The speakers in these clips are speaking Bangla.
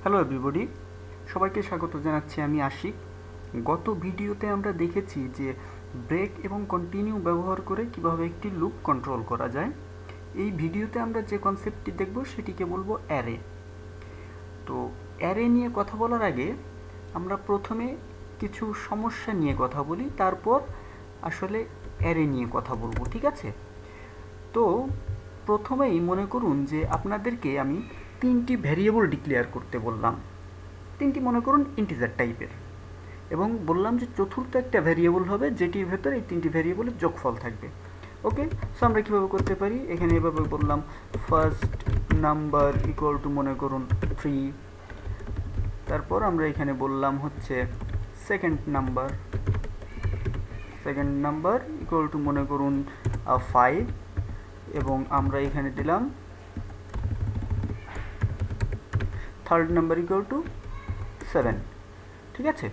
হ্যালো এভরিবডি, সবাইকে স্বাগত জানাচ্ছি। আমি আশিক। গত ভিডিওতে আমরা দেখেছি যে ব্রেক এবং কন্টিনিউ ব্যবহার করে কিভাবে একটি লুপ কন্ট্রোল করা যায়। এই ভিডিওতে আমরা যে কনসেপ্টটি দেখব সেটিকে বলবো অ্যারে। তো অ্যারে নিয়ে কথা বলার আগে আমরা প্রথমে কিছু সমস্যা নিয়ে কথা বলি, তারপর আসলে অ্যারে নিয়ে কথা বলবো, ঠিক আছে? তো প্রথমেই মনে করুন যে আপনাদেরকে আমি তিনটি ভ্যারিয়েবল ডিক্লেয়ার করতে বললাম, তিনটি মনে করুন ইন্টিজার টাইপের, এবং বললাম যে চতুর্থ একটা ভ্যারিয়েবল হবে যেটির ভেতরে এই তিনটি ভ্যারিয়েবলের যোগফল থাকবে। ওকে, সো আমরা কীভাবে করতে পারি? এখানে এভাবে বললাম ফার্স্ট নাম্বার ইকুয়াল টু মনে করুন 3, তারপর আমরা এখানে বললাম হচ্ছে সেকেন্ড নাম্বার ইকুয়াল টু মনে করুন 5, এবং আমরা এখানে দিলাম থার্ড নাম্বার ইকুয়াল টু 7, ঠিক আছে?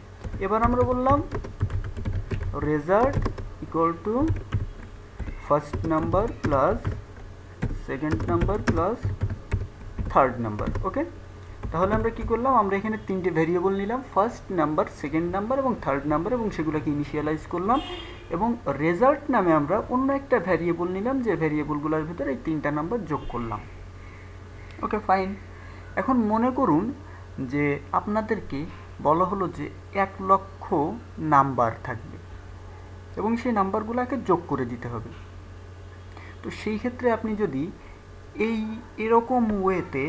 এবার আমরা বললাম result equal to first number plus second number plus third number. Okay, তাহলে আমরা কি করলাম? আমরা এখানে তিনটে ভ্যারিয়েবল নিলাম, ফার্স্ট নাম্বার, সেকেন্ড নাম্বার এবং থার্ড নাম্বার, এবং সেগুলোকে ইনিশিয়ালাইজ করলাম, এবং রেজাল্ট নামে আমরা অন্য একটা ভ্যারিয়েবল নিলাম যে ভ্যারিয়েবলগুলোর ভিতরে এই তিনটা নাম্বার যোগ করলাম। ওকে, ফাইন। এখন মনে করুন যে আপনাদেরকে বলা হলো যে 1,00,000 নাম্বার থাকবে এবং সেই নাম্বারগুলোকে যোগ করে দিতে হবে। তো সেই ক্ষেত্রে আপনি যদি এরকম ওয়েতে,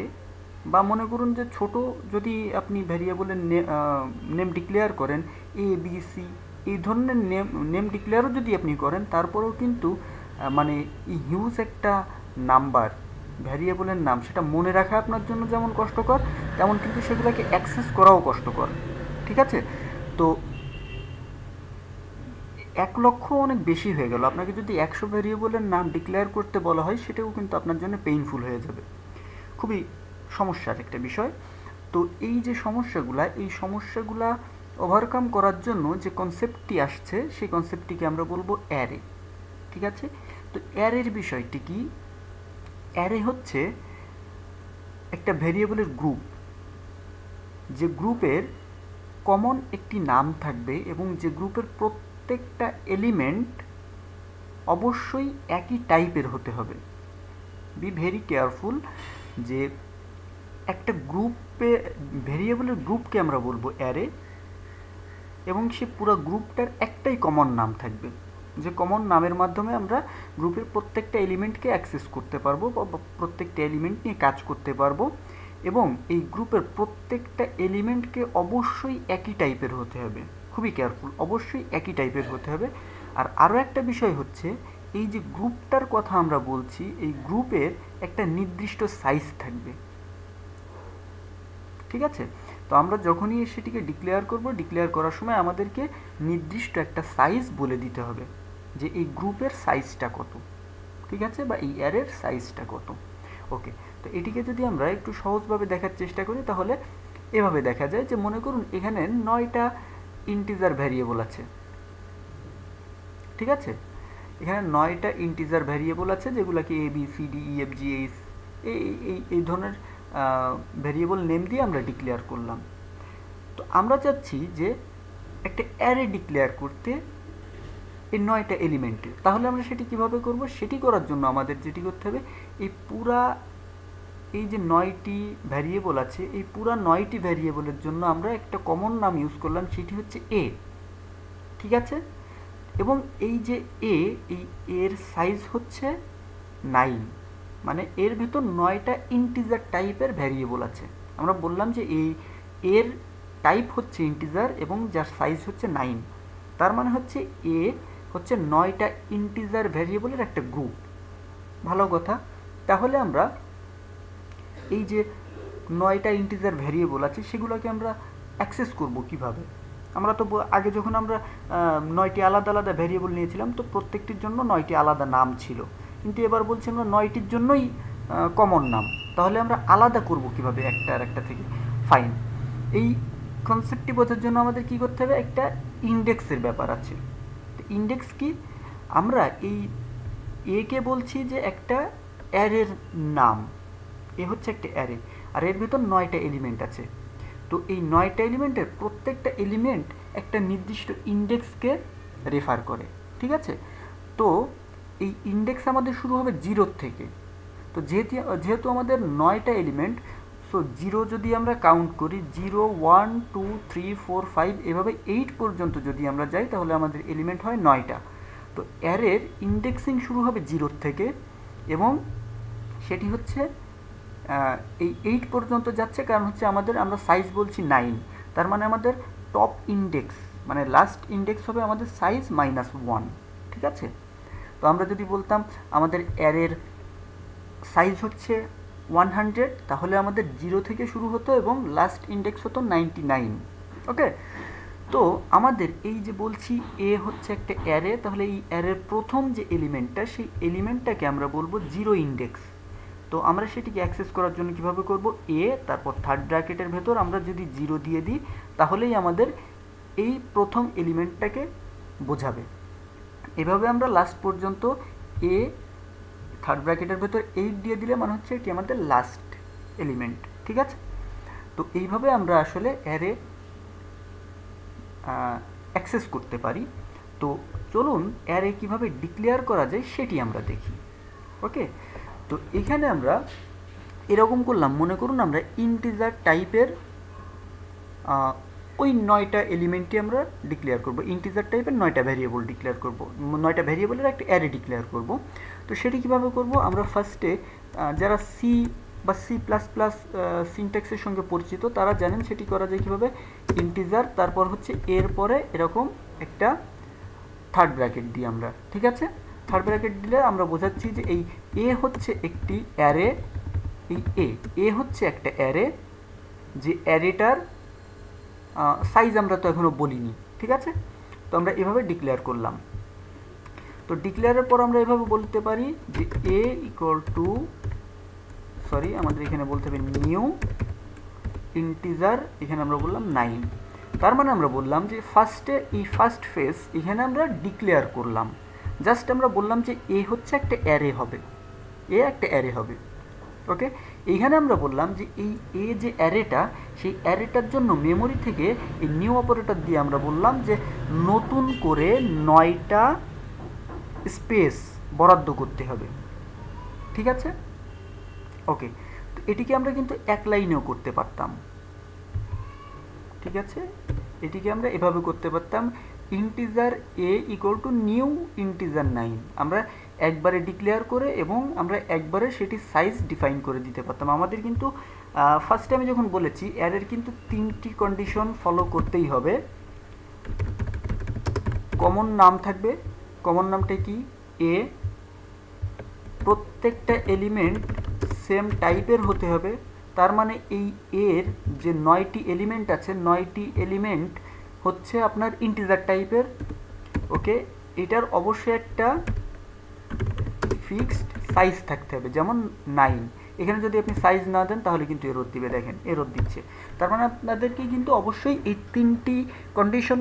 বা মনে করুন যে ছোট যদি আপনি ভ্যারিয়েবলের নেম ডিক্লেয়ার করেন, এ বি সি এই ধরনের নেম ডিক্লেয়ারও যদি আপনি করেন, তারপরেও কিন্তু মানে হিউজ একটা নাম্বার ভ্যারিয়েবলের নাম, সেটা মনে রাখা আপনার জন্য যেমন কষ্টকর, তেমন কিন্তু সেগুলোকে অ্যাক্সেস করাও কষ্টকর, ঠিক আছে? তো 1,00,000 অনেক বেশি হয়ে গেল। আপনাকে যদি 100 ভ্যারিয়েবলের নাম ডিক্লেয়ার করতে বলা হয়, সেটাও কিন্তু আপনার জন্য পেইনফুল হয়ে যাবে, খুবই সমস্যার একটা বিষয়। তো এই যে এই সমস্যাগুলা ওভারকাম করার জন্য যে কনসেপ্টটি আসছে, সেই কনসেপ্টটিকে আমরা বলবো অ্যারে, ঠিক আছে? তো অ্যারের বিষয়টি কি? অ্যারে হচ্ছে একটা ভ্যারিয়েবলের গ্রুপ, যে গ্রুপের কমন একটি নাম থাকবে এবং যে গ্রুপের প্রত্যেকটা এলিমেন্ট অবশ্যই একই টাইপের হতে হবে। বি ভেরি কেয়ারফুল যে একটা ভ্যারিয়েবলের গ্রুপকে আমরা বলবো অ্যারে, এবং সে পুরো গ্রুপটার একটাই কমন নাম থাকবে, যে কমন নামের মাধ্যমে আমরা গ্রুপের প্রত্যেকটা এলিমেন্টকে অ্যাক্সেস করতে পারবো বা প্রত্যেকটা এলিমেন্ট নিয়ে কাজ করতে পারবো, এবং এই গ্রুপের প্রত্যেকটা এলিমেন্টকে অবশ্যই একই টাইপের হতে হবে। খুবই কেয়ারফুল, অবশ্যই একই টাইপের হতে হবে। আর আরও একটা বিষয় হচ্ছে, এই যে গ্রুপটার কথা আমরা বলছি, এই গ্রুপের একটা নির্দিষ্ট সাইজ থাকবে, ঠিক আছে? তো আমরা যখনই সেটিকে ডিক্লেয়ার করার সময় আমাদেরকে নির্দিষ্ট একটা সাইজ বলে দিতে হবে, যে এই গ্রুপের সাইজটা কত, ঠিক আছে? বা এই অ্যারের সাইজটা কত। ওকে, তো এটিকে যদি আমরা একটু সহজভাবে দেখার চেষ্টা করি, তাহলে এভাবে দেখা যায় যে মনে করুন এখানে 9টা ইন্টিজার ভ্যারিয়েবল আছে, ঠিক আছে? এখানে 9টা ইন্টিজার ভ্যারিয়েবল আছে, যেগুলোকে A B C D E F G H এই ধরনের ভ্যারিয়েবল নেম দিয়ে আমরা ডিক্লেয়ার করলাম। তো আমরা চাচ্ছি যে একটা অ্যারে ডিক্লেয়ার করতে এই 9টা এলিমেন্টের। তাহলে আমরা সেটি কিভাবে করব? সেটি করার জন্য আমাদের যেটি করতে হবে, এই যে 9টি ভ্যারিয়েবল আছে, এই পুরা 9টি ভ্যারিয়েবলের জন্য আমরা একটা কমন নাম ইউজ করলাম, সেটি হচ্ছে এ, ঠিক আছে? এবং এই যে এর সাইজ হচ্ছে 9, মানে এর ভেতর 9টা ইন্টিজার টাইপের ভ্যারিয়েবল আছে। আমরা বললাম যে এর টাইপ হচ্ছে ইন্টিজার এবং যার সাইজ হচ্ছে 9, তার মানে হচ্ছে এ হচ্ছে 9টা ইন্টিজার ভ্যারিয়েবলের একটা গ্রুপ। ভালো কথা। তাহলে আমরা এই যে 9টা ইন্টিজার ভ্যারিয়েবল আছে, সেগুলোকে আমরা অ্যাক্সেস করব কিভাবে? আমরা তো আগে যখন আমরা 9টি আলাদা আলাদা ভ্যারিয়েবল নিয়েছিলাম, তো প্রত্যেকটির জন্য 9টি আলাদা নাম ছিল, কিন্তু এবার বলছি আমরা 9টির জন্যই কমন নাম। তাহলে আমরা আলাদা করব কিভাবে একটা আর একটা থেকে? ফাইন, এই কনসেপ্টটি বোঝার জন্য আমাদের কি করতে হবে? একটা ইন্ডেক্সের ব্যাপার আছে। ইন্ডেক্স কি? আমরা এই একে বলছি যে একটা অ্যারের নাম, এ হচ্ছে একটা অ্যারে, আর এর ভেতর 9টা এলিমেন্ট আছে। তো এই 9টা এলিমেন্টের প্রত্যেকটা এলিমেন্ট একটা নির্দিষ্ট ইন্ডেক্সকে রেফার করে, ঠিক আছে। তো এই ইন্ডেক্স আমাদের শুরু হবে 0 থেকে। তো যেহেতু আমাদের 9টা এলিমেন্ট, সো 0 যদি আমরা কাউন্ট করি 0 1 2 3 4 5 এভাবে 8 পর্যন্ত যদি আমরা যাই তাহলে আমাদের এলিমেন্ট হয় 9টা। তো অ্যারের ইন্ডেক্সিং শুরু হবে 0 থেকে এবং সেটি হচ্ছে এই 8 পর্যন্ত যাচ্ছে, কারণ হচ্ছে আমরা সাইজ বলছি 9, তার মানে আমাদের টপ ইন্ডেক্স মানে লাস্ট ইন্ডেক্স হবে আমাদের সাইজ -1, ঠিক আছে। তো আমরা যদি বলতাম আমাদের অ্যারের সাইজ হচ্ছে 100, তাহলে আমাদের 0 থেকে শুরু হতো এবং লাস্ট ইন্ডেক্স হতো 99, ওকে। তো আমাদের এই যে বলছি এ হচ্ছে একটা অ্যারে, তাহলে এই অ্যারের প্রথম যে এলিমেন্টটা সেই এলিমেন্টটাকে আমরা বলবো 0 ইন্ডেক্স। তো আমরা সেটিকে অ্যাক্সেস করার জন্য কিভাবে করব, এ তারপর থার্ড ব্র্যাকেটের ভেতর আমরা যদি 0 দিয়ে দিই তাহলেই আমাদের এই প্রথম এলিমেন্টটাকে বোঝাবে। এভাবে আমরা লাস্ট পর্যন্ত এ থার্ড ব্র্যাকেটের ভেতর 8 দিয়ে দিলে মানে হচ্ছে এটি আমাদের লাস্ট এলিমেন্ট, ঠিক আছে। তো এইভাবে আমরা আসলে অ্যারে অ্যাক্সেস করতে পারি। তো চলুন অ্যারে কিভাবে ডিক্লেয়ার করা যায় সেটি আমরা দেখি, ওকে। তো এখানে আমরা এরকম করলাম, মনে করুন আমরা ইন্টিজার টাইপের ওই 9টা এলিমেন্টই আমরা ডিক্লেয়ার করব, ইন্টিজার টাইপের 9টা ভ্যারিয়েবল ডিক্লেয়ার করব, 9টা ভ্যারিয়েবলের একটা অ্যারে ডিক্লেয়ার করব। তো সেটি কিভাবে করব, আমরা ফার্স্টে যারা সি বা সি প্লাস প্লাস সিনট্যাক্সের সঙ্গে পরিচিত তারা জানেন সেটি করা যায় কীভাবে, ইন্টিজার তারপর হচ্ছে এর পরে এরকম একটা থার্ড ব্র্যাকেট দিই আমরা, ঠিক আছে। থার্ড ব্র্যাকেট দিলে আমরা বোঝাচ্ছি যে এই এ হচ্ছে একটি অ্যারে, এই এ হচ্ছে একটা অ্যারে, যে অ্যারেটার সাইজ আমরা তো এখনও বলিনি, ঠিক আছে। তো আমরা এভাবে ডিক্লেয়ার করলাম। তো ডিক্লেয়ারের পর আমরা এভাবে বলতে পারি যে এ ইকুয়াল টু, সরি আমাদের এখানে বলতে হবে নিউ ইন্টিজার, এখানে আমরা বললাম 9। তার মানে আমরা বললাম যে ফার্স্টে এই ফার্স্ট ফেজ এখানে আমরা ডিক্লেয়ার করলাম, জাস্ট আমরা বললাম যে এ হচ্ছে একটা অ্যারে হবে, এ একটা অ্যারে হবে, ওকে। এইখানে আমরা বললাম যে এই এ যে অ্যারেটা সেই অ্যারেটার জন্য মেমোরি থেকে এই নিউ অপারেটর দিয়ে আমরা বললাম যে নতুন করে 9টা স্পেস বরাদ্দ করতে হবে, ঠিক আছে, ওকে। তো এটিকে আমরা কিন্তু এক লাইনেও করতে পারতাম, ঠিক আছে, এটিকে আমরা এভাবে করতে পারতাম, integer A equal to new integer 9 আমরা একবারে ডিক্লেয়ার করে এবং আমরা একবারে সেটি সাইজ ডিফাইন করে দিতে পারতাম। আমাদের কিন্তু ফার্স্টে আমি যখন বলেছি অ্যারের কিন্তু 3টি কন্ডিশন ফলো করতেই হবে। কমন নাম থাকবে, কমন নামটা কি, এ, প্রত্যেকটা এলিমেন্ট সেম টাইপের হতে হবে, তার মানে এই এর যে 9টি এলিমেন্ট আছে 9টি এলিমেন্ট হচ্ছে আপনার ইন্টিজার টাইপের, ওকে। এটার অবশ্যই একটা ফিক্সড সাইজ থাকতে হবে, যেমন 9। এখানে যদি আপনি সাইজ না দেন তাহলে কিন্তু এরর দিবে, দেখেন এরর দিচ্ছে। তার মানে আপনাদেরকে কিন্তু অবশ্যই এই 3টি কন্ডিশন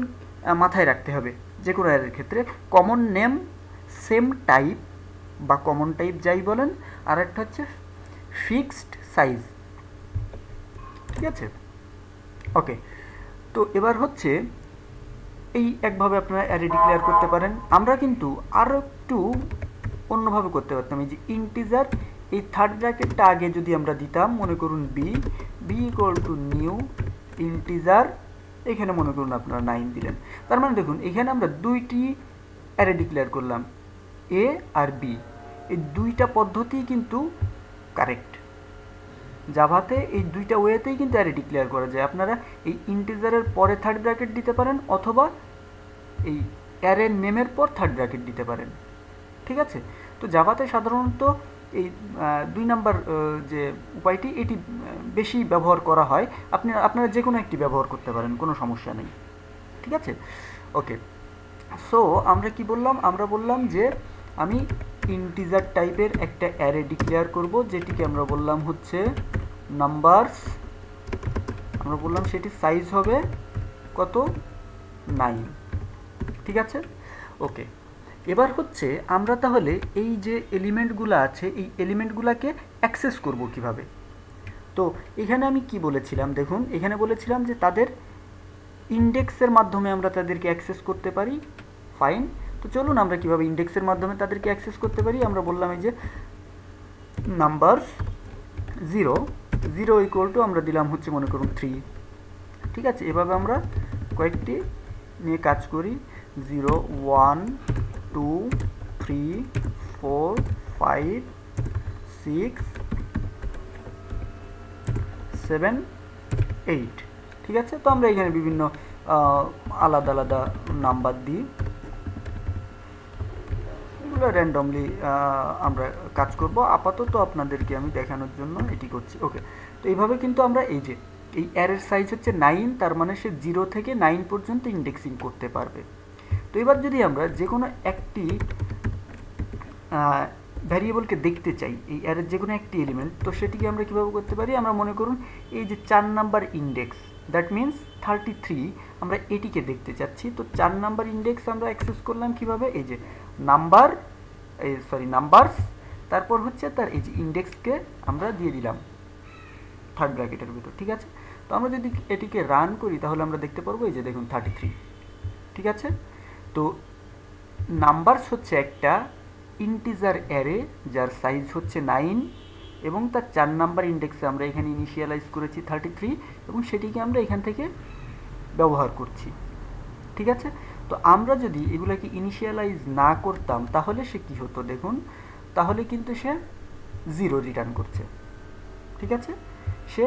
মাথায় রাখতে হবে যে কোনো অ্যারের ক্ষেত্রে, কমন নেম, সেম টাইপ বা কমন টাইপ যাই বলেন, আর একটা হচ্ছে ফিক্সড সাইজ, ঠিক আছে, ওকে। তো এবার হচ্ছে এই একভাবে আপনারা অ্যারে ডিক্লেয়ার করতে পারেন। আমরা কিন্তু আরও একটু অন্যভাবে করতে পারতাম, এই যে ইন্টিজার এই থার্ড ব্র্যাকেটটা আগে যদি আমরা দিতাম, মনে করুন B equal to new integer, এখানে মনে করুন আপনারা 9 দিলেন। তার মানে দেখুন এখানে আমরা 2টি অ্যারে ডিক্লেয়ার করলাম, এ আর বি, এই 2টা পদ্ধতিই কিন্তু কারেক্ট। জাভাতে এই 2টা ওয়েতেই কিন্তু অ্যারে ডিক্লেয়ার করা যায়। আপনারা এই ইন্টিজারের পরে থার্ড ব্র্যাকেট দিতে পারেন অথবা এই অ্যারের নেমের পর থার্ড ব্র্যাকেট দিতে পারেন, ঠিক আছে। তো জাভাতে সাধারণত এই 2 নাম্বার যে উপায়টি এটি বেশি ব্যবহার করা হয়, আপনারা যে কোনো একটি ব্যবহার করতে পারেন, কোনো সমস্যা নেই, ঠিক আছে, ওকে। সো আমরা কি বললাম, আমরা বললাম যে আমি ইন্টিজার টাইপের একটা অ্যারে ডিক্লেয়ার করব, যেটিকে আমরা বললাম হচ্ছে নাম্বারস, আমরা বললাম সেটি সাইজ হবে কত, 9, ঠিক আছে, ওকে। এবার হচ্ছে আমরা তাহলে এই যে এলিমেন্টগুলো আছে এই এলিমেন্টগুলোকে অ্যাক্সেস করব কিভাবে। তো এখানে আমি কি বলেছিলাম দেখুন, এখানে বলেছিলাম যে তাদের ইন্ডেক্সের মাধ্যমে আমরা তাদেরকে অ্যাক্সেস করতে পারি। ফাইন। তো চলুন আমরা কিভাবে ইন্ডেক্সের মাধ্যমে তাদেরকে অ্যাক্সেস করতে পারি। আমরা বললাম এই যে নাম্বারস 0 0 ইকুয়াল টু আমরা দিলাম হচ্ছে মনে করুন 3। ঠিক আছে, এভাবে আমরা কয়েকটি নিয়ে কাজ করি। 0 1 2 3 4 5 6 7 8। ঠিক আছে, তো আমরা এখানে বিভিন্ন আলাদা আলাদা নাম্বার দিই, এগুলো র্যান্ডমলি আমরা কাজ করব। আপাতত আপনাদেরকে আমি দেখানোর জন্য এটি করছি। ওকে, তো এইভাবে কিন্তু আমরা এই যে এই অ্যারের সাইজ হচ্ছে 9, তার মানে সে 0 থেকে 9 পর্যন্ত ইন্ডেক্সিং করতে পারবে। তো এবার যদি আমরা যে কোনো একটি ভ্যারিয়েবলকে দেখতে চাই, এই অ্যারের যে কোনো একটি এলিমেন্ট, তো সেটিকে আমরা কীভাবে করতে পারি। আমরা মনে করুন এই যে 4 নাম্বার ইন্ডেক্স, দ্যাট মিন্স 33, আমরা এটিকে দেখতে চাচ্ছি। তো 4 নাম্বার ইন্ডেক্স আমরা অ্যাক্সেস করলাম কিভাবে, এই যে নাম্বারস, তারপর হচ্ছে তার এই যে ইন্ডেক্সকে আমরা দিয়ে দিলাম থার্ড ব্র্যাকেটের ভিতর। ঠিক আছে, তো আমরা যদি এটিকে রান করি তাহলে আমরা দেখতে পারবো এই যে দেখুন 33। ঠিক আছে, তো নাম্বারস হচ্ছে একটা ইন্টিজার অ্যারে যার সাইজ হচ্ছে 9 এবং তার 4 নাম্বার ইন্ডেক্সে আমরা এখানে ইনিশিয়ালাইজ করেছি 33 এবং সেটিকে আমরা এখান থেকে ব্যবহার করছি। ঠিক আছে, তো আমরা যদি এগুলোকে ইনিশিয়ালাইজ না করতাম তাহলে সে কী হতো দেখুন, তাহলে কিন্তু সে 0 রিটার্ন করছে। ঠিক আছে, সে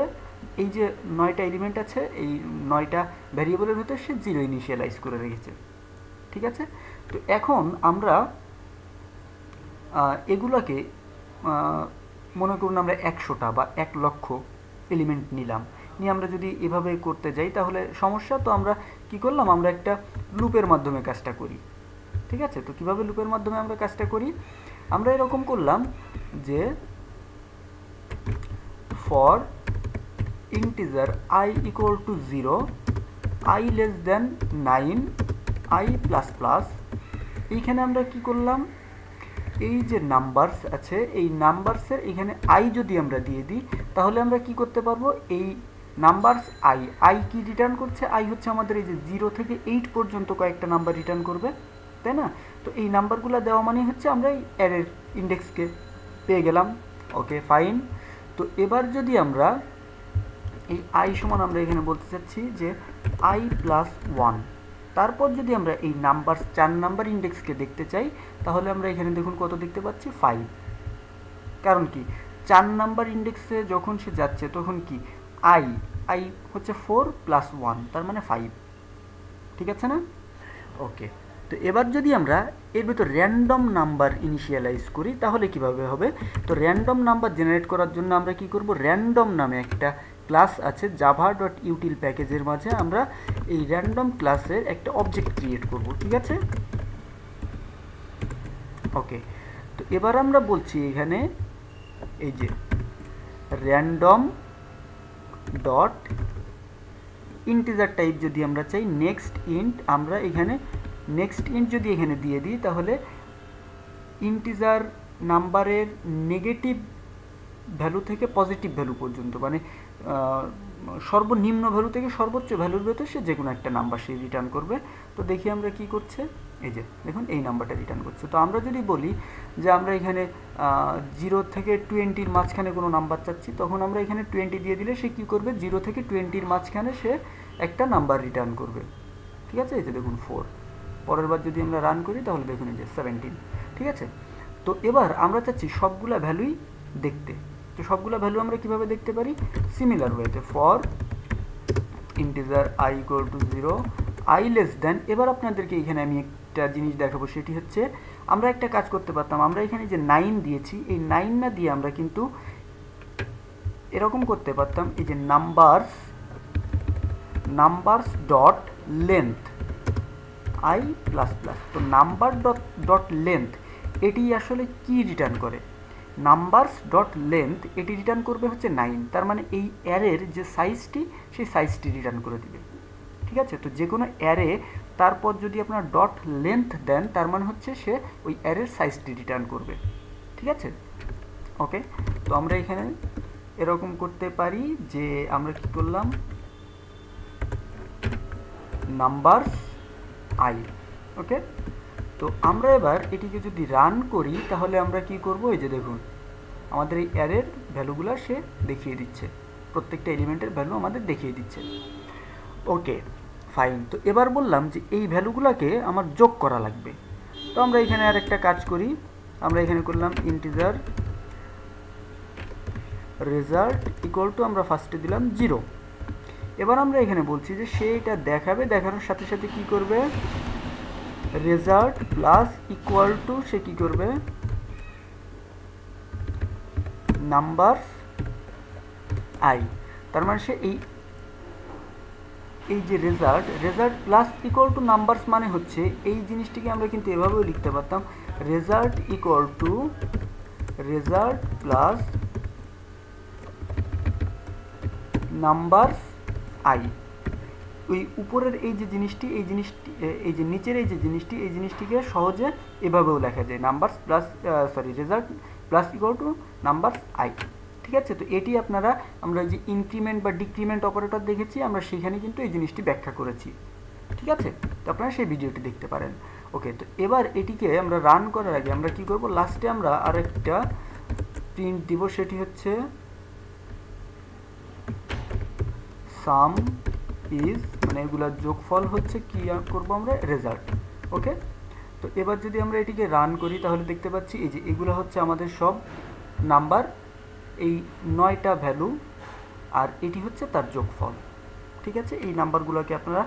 এই যে 9টা এলিমেন্ট আছে, এই 9টা ভ্যারিয়েবলের ভিতরে সে 0 ইনিশিয়ালাইজ করে রেখেছে। ঠিক আছে, তো এখন আমরা এগুলোকে মনে করুন আমরা 100টা বা 1 লক্ষ এলিমেন্ট নিলাম, নিয়ে আমরা যদি এভাবে করতে যাই তাহলে সমস্যা। তো আমরা কি করলাম, আমরা একটা লুপের মাধ্যমে কাজটা করি। ঠিক আছে, তো কিভাবে লুপের মাধ্যমে আমরা কাজটা করি, আমরা এরকম করলাম যে for integer i equal to 0, i less than 9, i plus plus, এইখানে আমরা কি করলাম, এই যে নাম্বারস আছে এই নাম্বারসের এখানে i যদি আমরা দিয়ে দিই তাহলে আমরা কি করতে পারবো, এই নাম্বারস i কি রিটার্ন করছে, i হচ্ছে আমাদের এই যে 0 থেকে 8 পর্যন্ত কয়েকটা নাম্বার রিটার্ন করবে, তাই না। তো এই নাম্বারগুলো দেওয়া মানে হচ্ছে আমরা এই অ্যারের ইন্ডেক্সকে পেয়ে গেলাম। Okay fine. তো এবার যদি আমরা এই i সমান আমরা এখানে বলতে চাচ্ছি যে i প্লাস 1, তারপর যদি আমরা এই নাম্বার 4 নাম্বার ইন্ডেক্সকে দেখতে চাই তাহলে আমরা এখানে দেখুন কত দেখতে পাচ্ছি 5। কারণ কি 4 নাম্বার ইন্ডেক্সে যখন সে যাচ্ছে তখন কি i হচ্ছে 4 প্লাস 1, তার মানে 5। ঠিক আছে না। ওকে, তো এবার যদি আমরা এর ভিতর র্যান্ডম নাম্বার ইনিশিয়ালাইজ করি তাহলে কিভাবে হবে। তো র্যান্ডম নাম্বার জেনারেট করার জন্য আমরা কি করব, র্যান্ডম নামে একটা ক্লাস আছে java.util প্যাকেজের মাঝে, আমরা এই র্যান্ডম ক্লাসের একটা অবজেক্ট ক্রিয়েট করব। ঠিক আছে, ওকে, তো এবার আমরা বলছি এখানে এই যে র্যান্ডম ডট ইন্টিজার টাইপ যদি আমরা চাই নেক্সট ইন্ট, আমরা এখানে নেক্সট ইন্ট যদি এখানে দিয়ে দিই তাহলে ইন্টিজার নাম্বারের নেগেটিভ ভ্যালু থেকে পজিটিভ ভ্যালু পর্যন্ত, মানে সর্বনিম্ন ভ্যালু থেকে সর্বোচ্চ ভ্যালুর ভেতর সে যে কোনো একটা নাম্বার সে রিটার্ন করবে। তো দেখি আমরা কি করছে, এই যে দেখুন এই নাম্বারটা রিটার্ন করছে। তো আমরা যদি বলি যে আমরা এখানে 0 থেকে 20-র মাঝখানে কোনো নাম্বার চাচ্ছি, তখন আমরা এখানে 20 দিয়ে দিলে সে কী করবে, 0 থেকে 20-র মাঝখানে সে একটা নাম্বার রিটার্ন করবে। ঠিক আছে, এই যে দেখুন 4। পরের বার যদি আমরা রান করি তাহলে দেখুন এই যে 17। ঠিক আছে, তো এবার আমরা চাচ্ছি সবগুলা ভ্যালুই দেখতে। তো সবগুলা ভ্যালু আমরা কিভাবে দেখতে পারি, সিমিলার ওয়েতে for integer i equal to 0, i less than. এবার আপনাদেরকে এখানে আমি একটা জিনিস দেখাবো, সেটি হচ্ছে আমরা একটা কাজ করতে পারতাম, আমরা এখানে যে 9 দিয়েছি এই 9 না দিয়ে আমরা কিন্তু এরকম করতে পারতাম, এই যে numbers dot length i plus plus. তো নাম্বার ডট লেন্থ এটি আসলে কি রিটার্ন করে, নাম্বারস ডট লেন্থ এটি রিটার্ন করবে হচ্ছে 9, তার মানে এই অ্যারের যে সাইজটি সেই সাইজটি রিটার্ন করে দিবে। ঠিক আছে, তো যে কোনো অ্যারে তারপর যদি আপনার ডট লেন্থ দেন তার মানে হচ্ছে সে ওই অ্যারের সাইজটি রিটার্ন করবে। ঠিক আছে, ওকে, তো আমরা এখানে এরকম করতে পারি যে আমরা কি করলাম, নাম্বারস আই। ওকে, তো আমরা এবার এটিকে যদি রান করি তাহলে আমরা কি করব, এই যে দেখুন আমাদের এই অ্যারের ভ্যালুগুলো সে দেখিয়ে দিচ্ছে, প্রত্যেকটা এলিমেন্টের ভ্যালু আমাদের দেখিয়ে দিচ্ছে। ওকে ফাইন, তো এবার বললাম যে এই ভ্যালুগুলোকে আমার যোগ করা লাগবে। তো আমরা এখানে আর একটা কাজ করি, আমরা এখানে করলাম ইন্টিজার রেজাল্ট ইকুয়াল টু, আমরা ফার্স্টে দিলাম 0। এবার আমরা এখানে বলছি যে সে এটা দেখাবে, দেখানোর সাথে সাথে কি করবে, result plus equal to say কি করবে, নাম্বার আই। তার মানে সে এই যে result plus equal to numbers মানে হচ্ছে এই জিনিসটিকে আমরা কিন্তু এভাবেও লিখতে পারতাম, result equal two result plus numbers I. ওই উপরের এই যে জিনিসটি, এই যে নিচের এই যে জিনিসটি, এই জিনিসটিকে সহজে এভাবেও লেখা যায়, numbers plus result plus equal to numbers I. ঠিক আছে, তো এটি আমরা যে ইনক্রিমেন্ট বা ডিক্রিমেন্ট অপারেটর দেখেছি, আমরা সেখানে কিন্তু এই জিনিসটি ব্যাখ্যা করেছি। ঠিক আছে, তো আপনারা সেই ভিডিওটি দেখতে পারেন। ওকে, তো এবার এটিকে আমরা রান করার আগে আমরা কি করব, লাস্টে আমরা আরেকটা প্রিন্ট দিব, সেটি হচ্ছে সাম ইজ, মানে এগুলার যোগফল হচ্ছে কি করব আমরা, রেজাল্ট। ওকে, তো এবার যদি আমরা এটিকে রান করি তাহলে দেখতে পাচ্ছি এই যে এগুলো হচ্ছে আমাদের সব নাম্বার, এই 9টা ভ্যালু, আর এটি হচ্ছে তার যোগফল। ঠিক আছে, এই নাম্বারগুলোকে আপনারা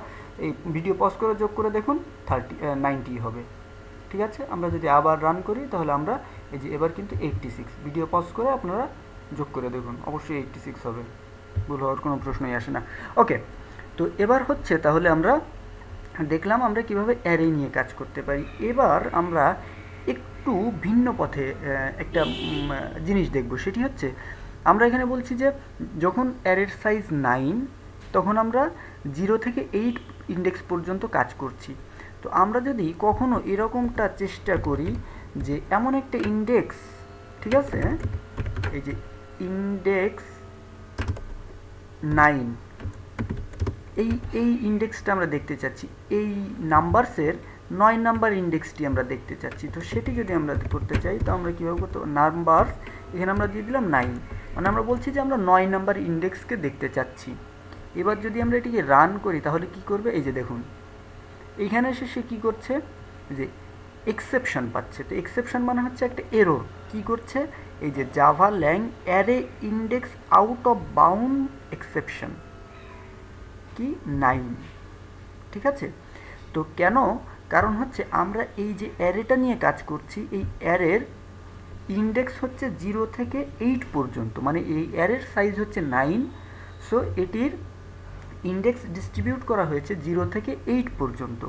এই ভিডিও পজ করে যোগ করে দেখুন, 90 হবে। ঠিক আছে, আমরা যদি আবার রান করি তাহলে আমরা এই যে এবার কিন্তু 86, ভিডিও পজ করে আপনারা যোগ করে দেখুন, অবশ্যই 86 হবে, ভুল হওয়ার কোনো প্রশ্নই আসে না। ওকে, তো এবার হচ্ছে তাহলে আমরা দেখলাম আমরা কিভাবে অ্যারে নিয়ে কাজ করতে পারি। এবার আমরা একটু ভিন্ন পথে একটা জিনিস দেখব, সেটি হচ্ছে আমরা এখানে বলছি যে যখন অ্যারের সাইজ 9 তখন আমরা 0 থেকে 8 ইন্ডেক্স পর্যন্ত কাজ করছি। তো আমরা যদি কখনো এরকমটা চেষ্টা করি যে এমন একটা ইন্ডেক্স, ঠিক আছে, এই যে ইন্ডেক্স 9, এই ইন্ডেক্সটা আমরা দেখতে চাচ্ছি, এই নাম্বারসের 9 নাম্বার ইন্ডেক্সটি আমরা দেখতে চাচ্ছি। তো সেটি যদি আমরা করতে চাই তো আমরা কীভাবে করতে, নাম্বারস এখানে আমরা দিয়ে দিলাম 9, মানে আমরা বলছি যে আমরা 9 নাম্বার ইন্ডেক্সকে দেখতে চাচ্ছি। এবার যদি আমরা এটিকে রান করি তাহলে কি করবে, এই যে দেখুন এইখানে এসে সে কী করছে, যে এক্সেপশন পাচ্ছে। তো এক্সেপশন মানে হচ্ছে একটা এরর, কি করছে, এই যে Java lang array index out of bound exception কি 9। ঠিক আছে, তো কেন, কারণ হচ্ছে আমরা এই যে অ্যারেটা নিয়ে কাজ করছি, এই অ্যারের ইন্ডেক্স হচ্ছে 0 থেকে 8 পর্যন্ত, মানে এই অ্যারের সাইজ হচ্ছে 9। সো এটির ইন্ডেক্স ডিস্ট্রিবিউট করা হয়েছে 0 থেকে 8 পর্যন্ত।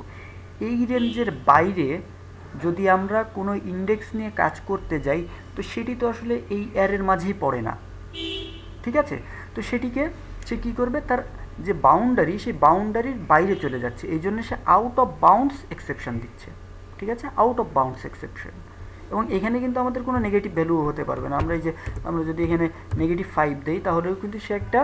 এই রেঞ্জের বাইরে যদি আমরা কোনো ইন্ডেক্স নিয়ে কাজ করতে যাই তো সেটি তো আসলে এই অ্যারের মাঝেই পড়ে না। ঠিক আছে, তো সেটিকে সে কী করবে, তার যে বাউন্ডারি, সেই বাউন্ডারির বাইরে চলে যাচ্ছে, এই জন্য সে আউট অফ বাউন্ডস এক্সেপশন দিচ্ছে। ঠিক আছে, আউট অফ বাউন্ডস এক্সেপশন। এবং এখানে কিন্তু আমাদের কোনো নেগেটিভ ভ্যালুও হতে পারবে না। আমরা যদি এখানে -5 দেই তাহলেও কিন্তু সে একটা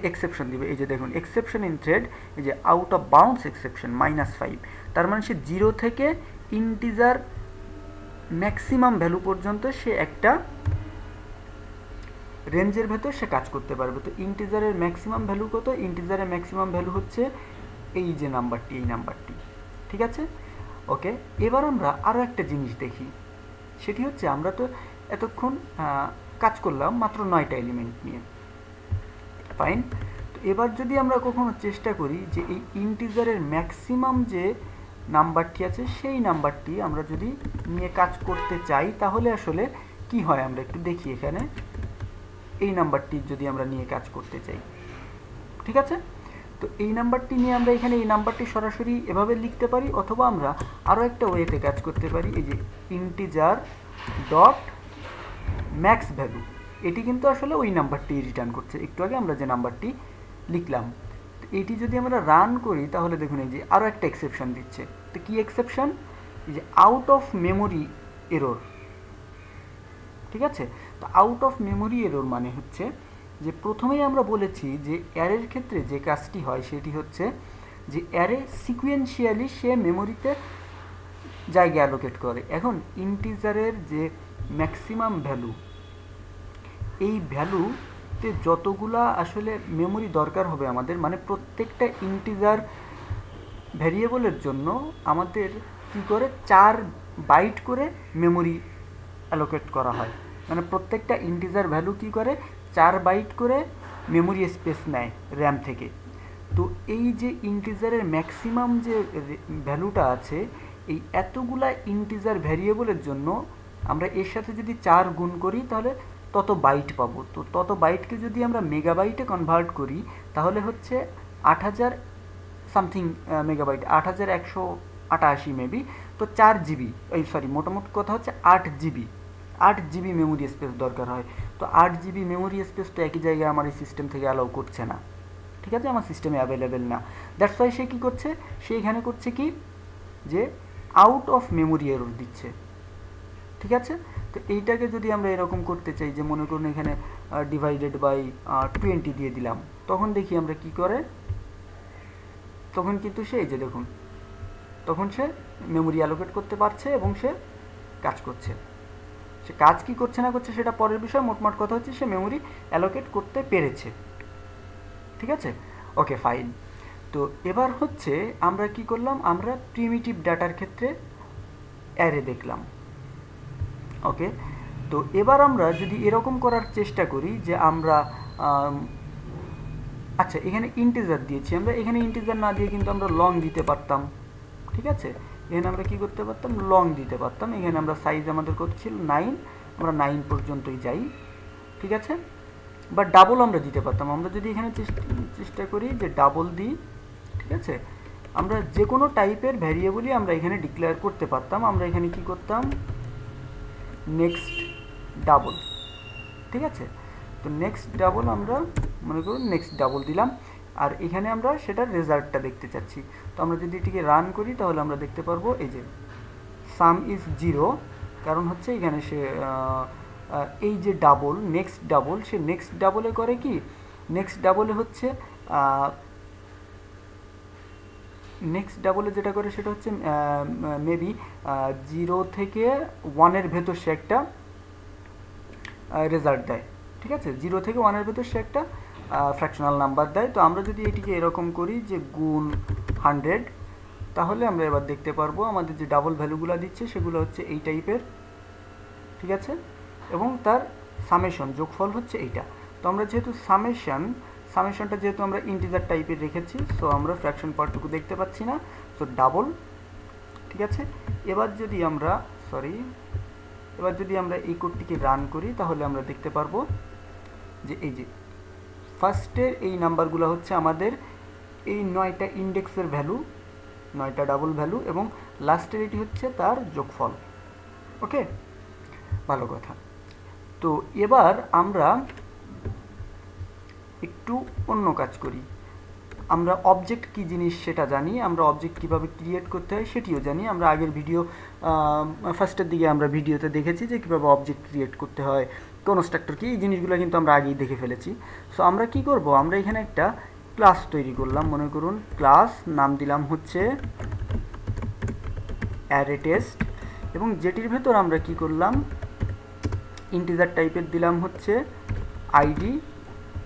এক্সেপশন দিবে। এই যে দেখুন এক্সেপশন ইন থ্রেড, এই যে আউট অফ বাউন্ডস এক্সেপশন -5, তার মানে সে 0 থেকে ইন্টিজার ম্যাক্সিমাম ভ্যালু পর্যন্ত সে একটা রেঞ্জের ভেতর সে কাজ করতে পারবে। তো ইন্টিজারের ম্যাক্সিমাম ভ্যালু কত, ইন্টিজারের ম্যাক্সিমাম ভ্যালু হচ্ছে এই যে নাম্বারটি, এই নাম্বারটি। ঠিক আছে, ওকে, এবার আমরা আরও একটা জিনিস দেখি, সেটি হচ্ছে আমরা তো এতক্ষণ কাজ করলাম মাত্র 9টা এলিমেন্ট নিয়ে, ফাইন। তো এবার যদি আমরা কখনো চেষ্টা করি যে এই ইন্টিজারের ম্যাক্সিমাম যে নাম্বারটি আছে সেই নাম্বারটি আমরা যদি নিয়ে কাজ করতে চাই তাহলে আসলে কি হয় আমরা একটু দেখি। এখানে এই নাম্বারটি যদি আমরা নিয়ে কাজ করতে চাই, ঠিক আছে, তো এই নাম্বারটি নিয়ে আমরা এখানে এই নাম্বারটি সরাসরি এভাবে লিখতে পারি, অথবা আমরা আরও একটা ওয়েতে কাজ করতে পারি, এই যে ইন্টিজার ডট ম্যাক্স ভ্যালু, এটি কিন্তু আসলে ওই নাম্বারটি রিটার্ন করছে, একটু আগে আমরা যে নাম্বারটি লিখলাম। তো এটি যদি আমরা রান করি তাহলে দেখুন এই যে আরও একটা এক্সেপশন দিচ্ছে। তো কি এক্সেপশন, এই যে আউট অফ মেমোরি এরর। ঠিক আছে, তো তো আউট অফ মেমোরি এরর মানে হচ্ছে যে প্রথমেই আমরা বলেছি যে অ্যারের ক্ষেত্রে যে কাজটি হয় সেটি হচ্ছে যে অ্যারে সিকুয়েন্সিয়ালি সে মেমোরিতে জায়গা অ্যালোকেট করে। এখন ইন্টিজারের যে ম্যাক্সিমাম ভ্যালু, এই ভ্যালুতে যতগুলা আসলে মেমোরি দরকার হবে আমাদের, মানে প্রত্যেকটা ইন্টিজার ভ্যারিয়েবলের জন্য আমাদের কি করে 4 বাইট করে মেমোরি অ্যালোকেট করা হয়। মানে প্রত্যেকটা ইন্টিজার ভ্যালু কি করে 4 বাইট করে মেমোরি স্পেস নেয় র্যাম থেকে। তো এই যে ইন্টিজারের ম্যাক্সিমাম যে ভ্যালুটা আছে, এই এতগুলা ইন্টিজার ভ্যারিয়েবলের জন্য আমরা এর সাথে যদি 4 গুণ করি তাহলে তত বাইট পাবো। তো তত বাইটকে যদি আমরা মেগাবাইটে কনভার্ট করি তাহলে হচ্ছে 8000 সামথিং মেগাবাইট, 8188 মেবি। তো 4 জিবি, এই সরি মোটামুটি কথা হচ্ছে 8 জিবি মেমোরি স্পেস দরকার হয়। তো 8 জিবি মেমোরি স্পেস তো একই জায়গায় আমার এই সিস্টেম থেকে অ্যালাউ করছে না, ঠিক আছে, আমার সিস্টেমে অ্যাভেলেবেল না। দ্যাটস ওয়াই সে কী করছে, সে এখানে করছে কি যে আউট অফ মেমোরি এরর দিচ্ছে, ঠিক আছে। তো এইটাকে যদি আমরা এরকম করতে চাই যে মনে করুন এখানে ডিভাইডেড বাই 20 দিয়ে দিলাম, তখন দেখি আমরা কি করে, তখন কিন্তু সে এই যে দেখুন, তখন সে মেমোরি অ্যালোকেট করতে পারছে এবং সে কাজ করছে। সে কাজ কি করছে না করছে সেটা পরের বিষয়, মোটমাট কথা হচ্ছে সে মেমোরি অ্যালোকেট করতে পেরেছে, ঠিক আছে। Okay fine. তো এবার হচ্ছে আমরা কি করলাম, আমরা প্রিমিটিভ ডাটার ক্ষেত্রে অ্যারে দেখলাম। ওকে, তো এবার আমরা যদি এরকম করার চেষ্টা করি যে আমরা আচ্ছা এখানে ইন্টিজার দিয়েছি, আমরা এখানে ইন্টিজার না দিয়ে কিন্তু আমরা লং দিতে পারতাম, ঠিক আছে। এখানে আমরা কি করতে পারতাম, লং দিতে পারতাম। এখানে আমরা সাইজ আমাদের কত ছিল 9, আমরা 9 পর্যন্তই যাই, ঠিক আছে। বা ডাবল আমরা দিতে পারতাম, আমরা যদি এখানে চেষ্টা করি যে ডাবল দিই, ঠিক আছে। আমরা যে কোনো টাইপের ভ্যারিয়েবলই আমরা এখানে ডিক্লেয়ার করতে পারতাম। আমরা এখানে কি করতাম, নেক্সট ডাবল, ঠিক আছে। তো নেক্সট ডাবল আমরা মনে করুন নেক্সট ডাবল দিলাম, আর এখানে আমরা সেটার রেজাল্টটা দেখতে চাচ্ছি। তো আমরা যদি এটিকে রান করি তাহলে আমরা দেখতে পারবো এই যে সাম ইজ 0, কারণ হচ্ছে এখানে সে এই যে ডাবল নেক্সট ডাবল, সে নেক্সট ডাবলে করে কি, নেক্সট ডাবলে হচ্ছে নেক্সট ডাবলে যেটা করে সেটা হচ্ছে মেবি 0 থেকে 1-এর ভেতর সে একটা রেজাল্ট দেয়, ঠিক আছে। 0 থেকে 1-এর ভেতর সে একটা ফ্র্যাকশনাল নাম্বার দেয়। তো আমরা যদি এটিকে এরকম করি যে গুণ 100, তাহলে আমরা এবার দেখতে পারবো আমাদের যে ডাবল ভ্যালুগুলো দিচ্ছে সেগুলো হচ্ছে এই টাইপের, ঠিক আছে। এবং তার সামেশন যোগফল হচ্ছে এইটা। তো আমরা যেহেতু সামেশনটা যেহেতু আমরা ইন্টিজার টাইপের রেখেছি, সো আমরা ফ্র্যাকশন পার্টটুকু দেখতে পাচ্ছি না, সো ডাবল, ঠিক আছে। এবার যদি আমরা এই কোডটিকে রান করি তাহলে আমরা দেখতে পারবো যে এই যে ফার্স্টের এই নাম্বারগুলো হচ্ছে আমাদের এই 9টা ইন্ডেক্সের ভ্যালু, 9টা ডাবল ভ্যালু, এবং লাস্টের এটি হচ্ছে তার যোগফল। ওকে, ভালো কথা। তো এবার আমরা একটু অন্য কাজ করি। আমরা অবজেক্ট কি জিনিস সেটা জানি, আমরা অবজেক্ট কিভাবে ক্রিয়েট করতে হয় সেটিও জানি। আমরা আগের ফার্স্টের দিকে আমরা ভিডিওতে দেখেছি যে কীভাবে অবজেক্ট ক্রিয়েট করতে হয়, কনস্ট্রাক্টর কি, এই জিনিসগুলো কিন্তু আমরা আগেই দেখে ফেলেছি। সো আমরা কি করব, আমরা এখানে একটা ক্লাস তৈরি করলাম। মনে করুন ক্লাস নাম দিলাম হচ্ছে অ্যারে টেস্ট, এবং যেটির ভেতর আমরা কি করলাম, ইন্টিজার টাইপের দিলাম হচ্ছে আইডি।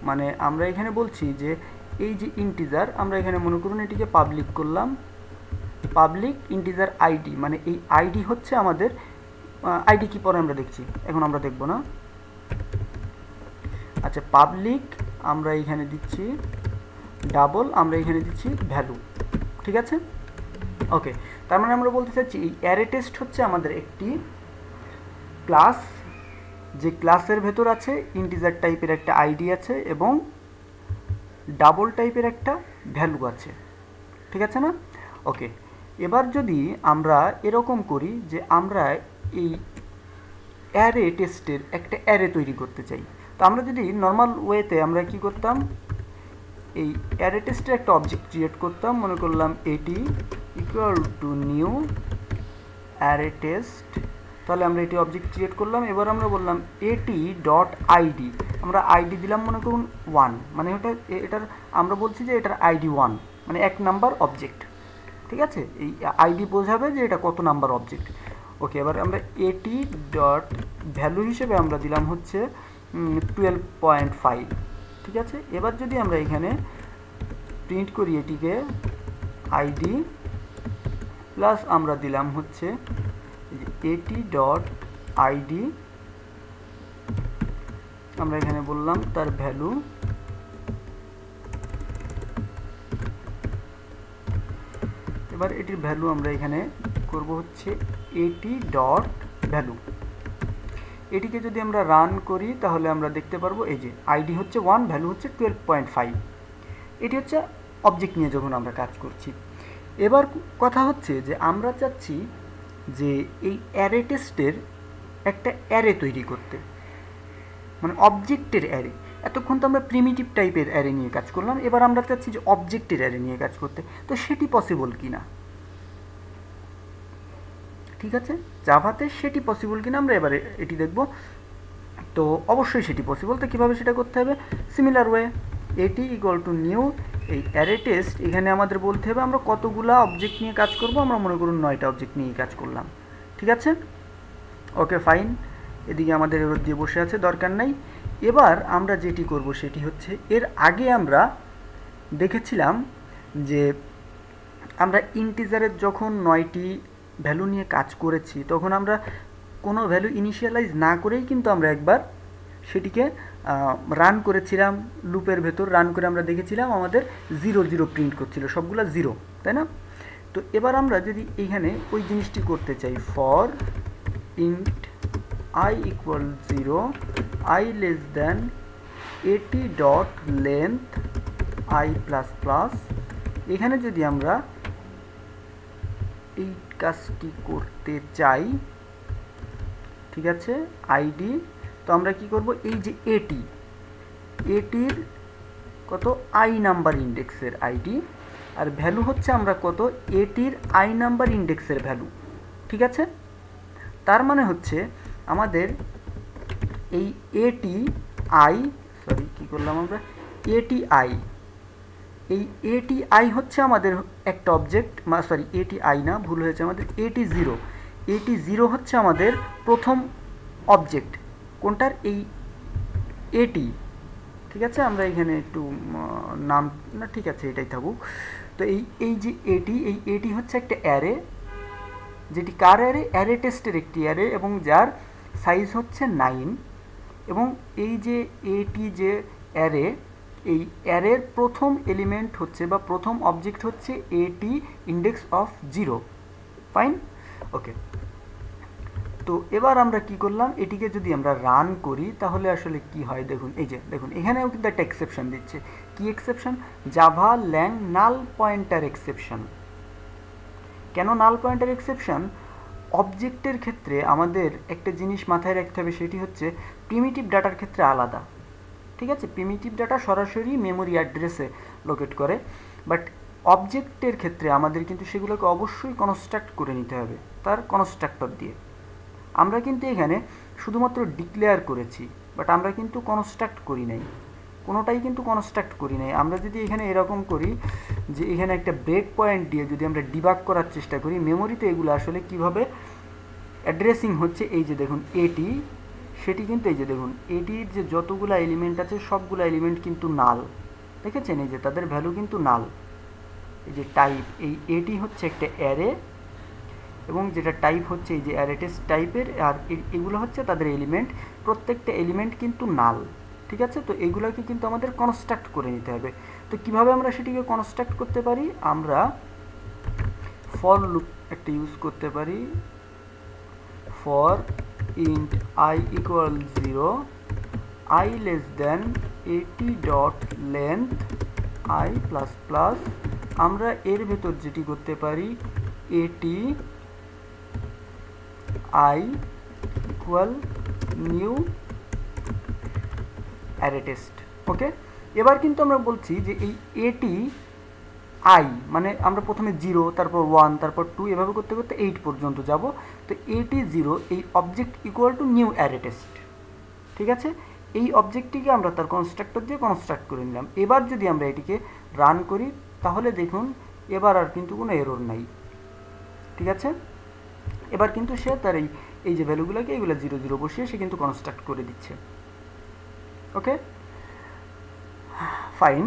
মানে আমরা এখানে বলছি যে এই যে ইন্টিজার, আমরা এখানে মনে করুন এটিকে পাবলিক করলাম, পাবলিক ইন্টিজার আইডি, মানে এই আইডি হচ্ছে আমাদের আইডি কি পরে আমরা দেখছি, এখন আমরা দেখব না। আচ্ছা, পাবলিক আমরা এখানে দিচ্ছি ডাবল, আমরা এখানে দিচ্ছি ভ্যালু, ঠিক আছে। ওকে, তার মানে আমরা বলতে চাচ্ছি এই অ্যারে টেস্ট হচ্ছে আমাদের একটি ক্লাস, যে ক্লাসের ভেতর আছে ইন্টিজার টাইপের একটা আইডি আছে এবং ডাবল টাইপের একটা ভ্যালু আছে, ঠিক আছে না। ওকে, এবার যদি আমরা এরকম করি যে আমরা এই অ্যারে টেস্টের একটা অ্যারে তৈরি করতে চাই, তো আমরা যদি নর্মাল ওয়েতে আমরা কি করতাম, এই অ্যারে টেস্টের একটা অবজেক্ট ক্রিয়েট করতাম। মনে করলাম এটি equal to new array test তাহলে আমরা এটি অবজেক্ট ক্রিয়েট করলাম। এবার আমরা বললাম এটি ডট আইডি, আমরা আইডি দিলাম মনে করুন 1, মানে এটার আমরা বলছি যে এটার আইডি 1, মানে 1 নাম্বার অবজেক্ট। ঠিক আছে, এই আইডি বোঝাবে যে এটা কত নাম্বার অবজেক্ট। ওকে, এবার আমরা এটি ডট ভ্যালু হিসেবে আমরা দিলাম হচ্ছে 12.5। ঠিক আছে, এবার যদি আমরা এখানে প্রিন্ট করি এটিকে আইডি প্লাস আমরা দিলাম হচ্ছে এটি ডট আইডি, আমরা এখানে বললাম তার ভ্যালু, এবার এটির ভ্যালু আমরা এখানে করব হচ্ছে এটি ডট ভ্যালু। এটিকে যদি আমরা রান করি তাহলে আমরা দেখতে পারবো এই যে আইডি হচ্ছে 1, ভ্যালু হচ্ছে 12.5। এটি হচ্ছে অবজেক্ট নিয়ে যখন আমরা কাজ করছি। এবার কথা হচ্ছে যে আমরা চাচ্ছি যে এই অ্যারে টেস্টের একটা অ্যারে তৈরি করতে, মানে অবজেক্টের অ্যারে। এতক্ষণ তো আমরা প্রিমিটিভ টাইপের অ্যারে নিয়ে কাজ করলাম, এবার আমরা চাচ্ছি যে অবজেক্টের অ্যারে নিয়ে কাজ করতে। তো সেটি পসিবল কিনা, ঠিক আছে, জাভাতে সেটি পসিবল কিনা আমরা এবারে এটি দেখব। তো অবশ্যই সেটি পসিবল। তো কীভাবে সেটা করতে হবে, সিমিলার ওয়ে এটি ইকুয়াল টু নিউ এই অ্যারে টেস্ট, এখানে আমাদের বলতে হবে আমরা কতগুলা অবজেক্ট নিয়ে কাজ করব। আমরা মনে করুন 9টা অবজেক্ট নিয়ে কাজ করলাম। ঠিক আছে, ওকে ফাইন, এদিকে আমাদের এরর দিয়ে বসে আছে, দরকার নাই। এবার আমরা যেটি করব সেটি হচ্ছে, এর আগে আমরা দেখেছিলাম যে আমরা ইন্টিজারের যখন 9টি ভ্যালু নিয়ে কাজ করেছি তখন আমরা কোনো ভ্যালু ইনিশিয়ালাইজ না করেই কিন্তু আমরা একবার সেটিকে রান করেছিলাম, লুপের ভেতর রান করে আমরা দেখেছিলাম আমাদের 0 0 প্রিন্ট করছিল, সবগুলো 0, তাই না? তো এবার আমরা যদি এইখানে ওই জিনিসটি করতে চাই, for int i equal 0, i less than 80 dot length i plus plus, এখানে যদি আমরা এই কাজটি করতে চাই, ঠিক আছে, আইডি, তো আমরা কি করব, এই যে এটির কত i নাম্বার ইন্ডেক্সের আইডি, আর ভ্যালু হচ্ছে আমরা কত এটির i নাম্বার ইন্ডেক্সের ভ্যালু। ঠিক আছে, তার মানে হচ্ছে আমাদের এই এটি আই হচ্ছে আমাদের একটা অবজেক্ট, এটি আই না, ভুল হয়েছে, আমাদের এটি জিরো হচ্ছে আমাদের প্রথম অবজেক্ট। কোনটার, এই এটি। ঠিক আছে, আমরা এখানে একটু নাম না, ঠিক আছে এটাই থাকুক। তো এই যে এটি হচ্ছে একটা অ্যারে, যেটি কার অ্যারে, অ্যারে টেস্টের একটি অ্যারে, এবং যার সাইজ হচ্ছে 9। এবং এই যে এটি যে অ্যারে, এই অ্যারের প্রথম এলিমেন্ট হচ্ছে বা প্রথম অবজেক্ট হচ্ছে এটি ইন্ডেক্স অফ 0। ফাইন, ওকে। তো এবার আমরা কি করলাম, এটিকে যদি আমরা রান করি তাহলে আসলে কি হয় দেখুন, এই যে দেখুন এখানেও কিন্তু একটা এক্সেপশন দিচ্ছে। কি এক্সেপশন, জাভা ল্যাং নাল পয়েন্টার এক্সেপশন। কেন নাল পয়েন্টার এক্সেপশন, অবজেক্টের ক্ষেত্রে আমাদের একটা জিনিস মাথায় রাখতে হবে, সেটি হচ্ছে প্রিমিটিভ ডাটার ক্ষেত্রে আলাদা। ঠিক আছে, প্রিমিটিভ ডাটা সরাসরি মেমোরি অ্যাড্রেসে লোকেট করে, বাট অবজেক্টের ক্ষেত্রে আমাদের কিন্তু সেগুলোকে অবশ্যই কনস্ট্রাক্ট করে নিতে হবে তার কনস্ট্রাক্টর দিয়ে। আমরা কিন্তু এখানে শুধুমাত্র ডিক্লেয়ার করেছি, বাট আমরা কিন্তু কনস্ট্রাক্ট করি নাই, কোনোটাই কিন্তু কনস্ট্রাক্ট করি নাই। আমরা যদি এখানে এরকম করি যে এখানে একটা ব্রেক পয়েন্ট দিয়ে যদি আমরা ডিবাগ করার চেষ্টা করি মেমোরিতে এগুলো আসলে কিভাবে অ্যাড্রেসিং হচ্ছে, এই যে দেখুন এটি, সেটি কিন্তু এই যে দেখুন এটির যে যতগুলো এলিমেন্ট আছে সবগুলো এলিমেন্ট কিন্তু নাল, দেখেছেন, এই যে তাদের ভ্যালু কিন্তু নাল। এই যে টাইপ, এই এটি হচ্ছে একটা অ্যারে, এবং যেটা টাইপ হচ্ছে এই যে অ্যারেটেস্ট টাইপের, আর এগুলো হচ্ছে তাদের এলিমেন্ট, প্রত্যেকটা এলিমেন্ট কিন্তু নাল। ঠিক আছে, তো এগুলোকে কিন্তু আমাদের কনস্ট্রাক্ট করে নিতে হবে। তো কিভাবে আমরা সেটিকে কনস্ট্রাক্ট করতে পারি, আমরা ফর লুপ একটা ইউজ করতে পারি, for int i equal 0, i less than 80 dot length i plus plus, আমরা এর ভেতর যেটি করতে পারি এটি i equal new array test. Okay, এবার কিন্তু আমরা বলছি যে এই এটি আই মানে আমরা প্রথমে 0 তারপর 1 তারপর 2 এভাবে করতে করতে 8 পর্যন্ত যাব। তো 8 এই object equal to new array test. ঠিক আছে, এই অবজেক্টটিকে আমরা তার কনস্ট্রাক্টর দিয়ে কনস্ট্রাক্ট করে নিলাম। এবার যদি আমরা এটিকে রান করি তাহলে দেখুন এবার আর কিন্তু কোনো এরর নাই। ঠিক আছে, এবার কিন্তু সে তার এই যে ভ্যালুগুলোকে এইগুলো 0 0 বসিয়ে সে কিন্তু কনস্ট্রাক্ট করে দিচ্ছে। Okay fine.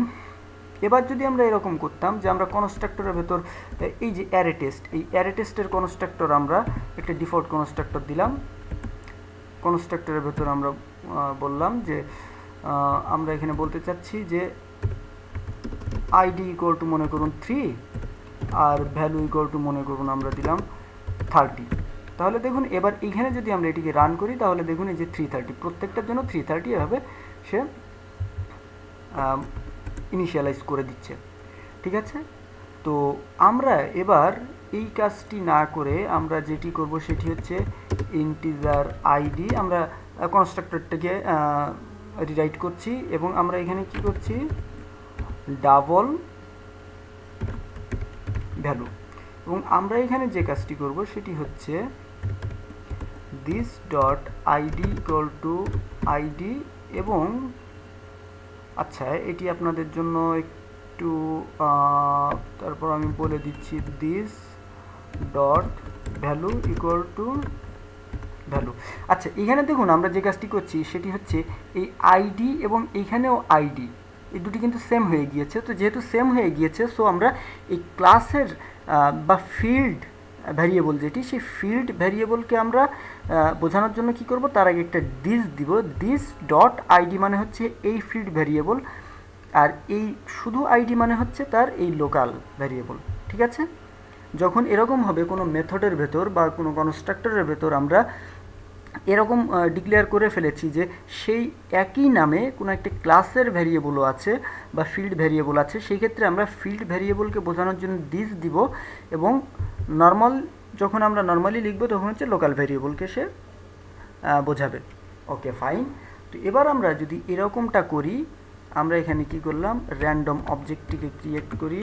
এবার যদি আমরা এরকম করতাম যে আমরা কনস্ট্রাক্টরের ভেতর এই যে অ্যারে টেস্ট, এই অ্যারে টেস্টের কনস্ট্রাক্টর আমরা একটা ডিফল্ট কনস্ট্রাক্টর দিলাম। কনস্ট্রাক্টরের ভেতর আমরা বললাম যে আমরা এখানে বলতে চাচ্ছি যে আইডি ইকুয়াল টু মনে করুন 3 আর ভ্যালু ইকুয়াল টু মনে করুন আমরা দিলাম 30। তাহলে দেখুন এবার এইখানে যদি আমরা এটিকে রান করি তাহলে দেখুন এই যে 330 প্রত্যেকটার জন্য 330 এভাবে সে ইনিশিয়ালাইজ করে দিচ্ছে। ঠিক আছে, তো আমরা এবার এই কাজটি না করে আমরা যেটি করব সেটি হচ্ছে ইন্টিজার আইডি আমরা কনস্ট্রাক্টরটাকে রিরাইট করছি এবং আমরা এখানে কি করছি ডাবল ভ্যালু এবং আমরা এখানে যে কাজটি করব সেটি হচ্ছে this dot ID equal to ID এবং আচ্ছা এটি আপনাদের জন্য একটু তারপর আমি বলে দিচ্ছি this dot value equal to value. আচ্ছা এখানে দেখুন আমরা যে কাজটি করছি সেটি হচ্ছে এই আইডি এবং এইখানেও আইডি এই দুটি কিন্তু সেম হয়ে গিয়েছে। তো যেহেতু সেম হয়ে গিয়েছে সো আমরা এই ক্লাসের বা ফিল্ড ভ্যারিয়েবল যেটি সেই ফিল্ড ভ্যারিয়েবলকে আমরা বোঝানোর জন্য কি করব তার আগে একটা দিস দিব। দিস ডট আইডি মানে হচ্ছে এই ফিল্ড ভ্যারিয়েবল আর এই শুধু আইডি মানে হচ্ছে তার এই লোকাল ভ্যারিয়েবল। ঠিক আছে, যখন এরকম হবে কোনো মেথডের ভেতর বা কোনো কনস্ট্রাক্টরের ভেতর আমরা এরকম ডিক্লেয়ার করে ফেলেছি যে সেই একই নামে কোনো একটা ক্লাসের ভ্যারিয়েবলও আছে বা ফিল্ড ভ্যারিয়েবল আছে, সেই ক্ষেত্রে আমরা ফিল্ড ভ্যারিয়েবলকে বোঝানোর জন্য দিস দিব এবং নর্মাল যখন আমরা নর্মালি লিখব তখন হচ্ছে লোকাল ভ্যারিয়েবলকে সে বোঝাবে। Okay fine. তো এবার আমরা যদি এরকমটা করি আমরা এখানে কি করলাম র্যান্ডম অবজেক্টটিকে ক্রিয়েট করি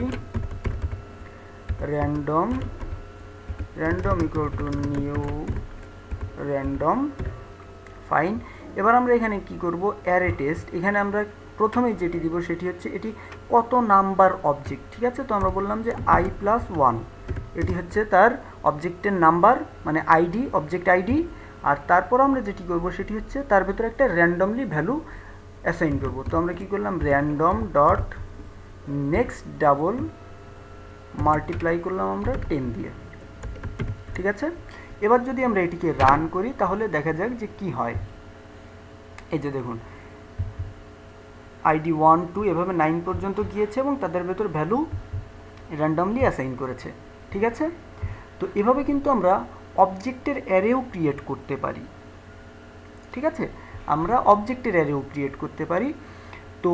random equal to new random. Fine, এবার আমরা এখানে কি করব অ্যারে টেস্ট। এখানে আমরা প্রথমেই যেটি দিব সেটি হচ্ছে এটি কত নাম্বার অবজেক্ট। ঠিক আছে, তো আমরা বললাম যে i+1 এটি হচ্ছে তার অবজেক্টের নাম্বার মানে আইডি অবজেক্ট আইডি। আর তারপর আমরা যেটি করব সেটি হচ্ছে তার ভেতরে একটা র্যান্ডমলি ভ্যালু অ্যাসাইন করব। তো আমরা কি করলাম random dot next double multiply করলাম আমরা 10 দিয়ে। ঠিক আছে, এবার যদি আমরা এটিকে রান করি তাহলে দেখা যাক যে কি হয়। এই যে দেখুন আইডি 1 2 এভাবে 9 পর্যন্ত গিয়েছে এবং তাদের ভেতর ভ্যালু র্যান্ডমলি অ্যাসাইন করেছে। ঠিক আছে, তো এভাবে কিন্তু আমরা অবজেক্টের অ্যারেও ক্রিয়েট করতে পারি। ঠিক আছে, আমরা অবজেক্টের অ্যারেও ক্রিয়েট করতে পারি। তো